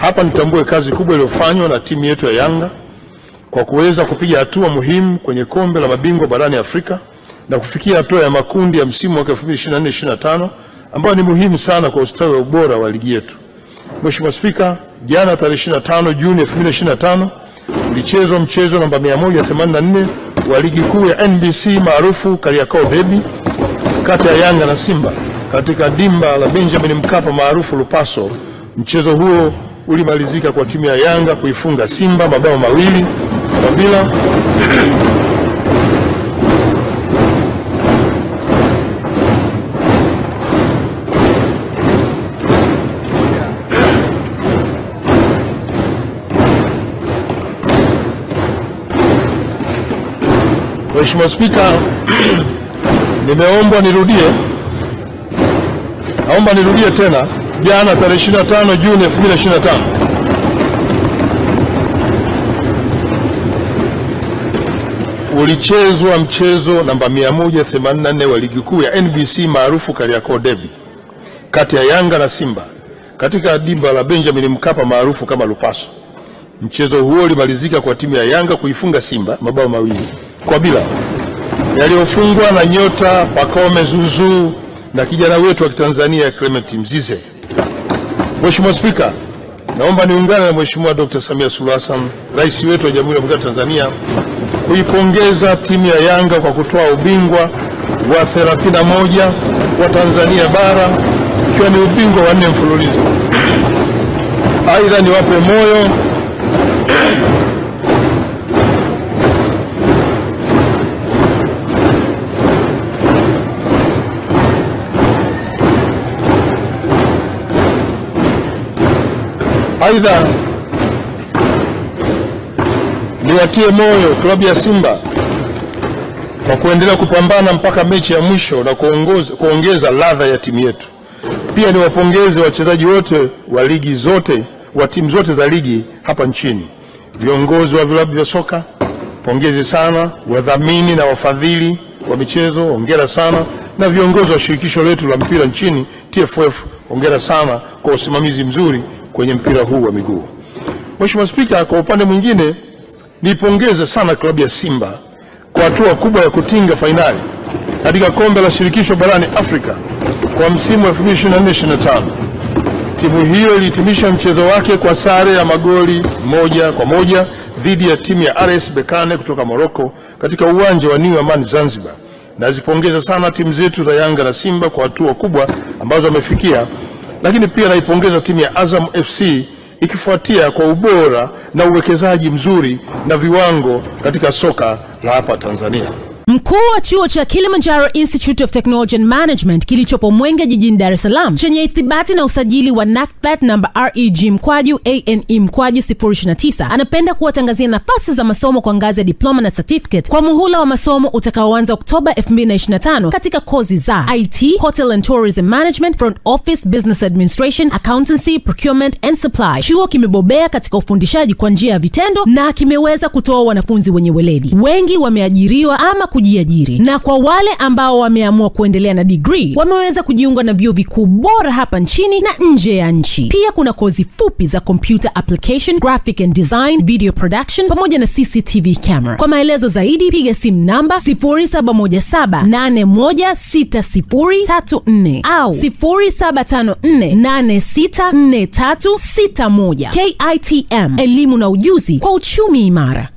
Hapa nitambue kazi kubwa iliyofanywa na timu yetu ya Yanga kwa kuweza kupiga hatua muhimu kwenye kombe la mabingwa barani Afrika na kufikia hatua ya makundi ya msimu wa 2024-2025 ambayo ni muhimu sana kwa ustawi wa ubora wa ligi yetu. Mheshimiwa Spika, jana tarehe 25 Juni 2025 ulichezwa mchezo namba 184 wa ligi kuu ya NBC maarufu Kariakoo Derby kati ya Yanga na Simba katika dimba la Benjamin Mkapa maarufu Lupaso. Mchezo huo ulimalizika kwa timu ya Yanga kuifunga Simba mabao 2-bila. Mheshimiwa Spika, naomba nirudie tena. Jana tarehe 25 Juni 2025 ulichezwa mchezo namba 184 wa ligi kuu ya NBC maarufu Kariakoo Derby kati ya Yanga na Simba katika dimba la Benjamin Mkapa maarufu kama Lupaso. Mchezo huo ulimalizika kwa timu ya Yanga kuifunga Simba mabao 2-bila yaliyofungwa na nyota Pacome Zuzu na kijana wetu wa Tanzania Clement Mzize. Mheshimiwa Spika, naomba niungane na Mheshimiwa Dr. Samia Suluhu Hassan, Rais wetu wa Jamhuri ya Muungano wa Tanzania, kuipongeza timu ya Yanga kwa kutoa ubingwa wa 31 wa Tanzania bara, ikiwa ni ubingwa wa 4 mfululizo. Aidha niwape moyo niwatie moyo klabu ya Simba kwa kuendelea kupambana mpaka mechi ya mwisho na kuongeza ladha ya timu yetu. Pia niwapongeze wachezaji wote wa ligi zote wa timu zote za ligi hapa nchini. Viongozi wa vilabu vya soka, pongezi sana. Wadhamini na wafadhili wa michezo, hongera sana. Na viongozi wa shirikisho letu la mpira nchini TFF, hongera sana kwa usimamizi mzuri kwenye mpira huu wa miguu. Mheshimiwa Spika, kwa upande mwingine nipongeze sana klabu ya Simba kwa hatua kubwa ya kutinga fainali katika kombe la shirikisho barani Afrika kwa msimu wa 2024-2025. Timu hiyo ilihitimisha mchezo wake kwa sare ya magoli 1-1 dhidi ya timu ya RS Berkane kutoka Morocco katika uwanja wa New Amaan Zanzibar. Nazipongeza sana timu zetu za Yanga na Simba kwa hatua kubwa ambazo wamefikia, lakini pia naipongeza timu ya Azam FC ikifuatia kwa ubora na uwekezaji mzuri na viwango katika soka la hapa Tanzania. Mkuu wa chuo cha Kilimanjaro Institute of Technology and Management kilichopo Mwenge jijini Dar es Salaam chenye ithibati na usajili wa NACTVET namba REG/ANE/029 anapenda kuwatangazia nafasi za masomo kwa ngazi ya diploma na certificate kwa muhula wa masomo utakaoanza Oktoba 2025 katika kozi za IT, Hotel and Tourism Management, Front Office, Business Administration, Accountancy, Procurement and Supply. Chuo kimebobea katika ufundishaji kwa njia ya vitendo na kimeweza kutoa wanafunzi wenye weledi. Wengi wameajiriwa ama kujiajiri, na kwa wale ambao wameamua kuendelea na degree wameweza kujiunga na vyuo vikuu bora hapa nchini na nje ya nchi. Pia kuna kozi fupi za computer application, graphic and design, video production pamoja na CCTV camera. Kwa maelezo zaidi piga simu namba 0717816034 au 0754864361. KITM, elimu na ujuzi kwa uchumi imara.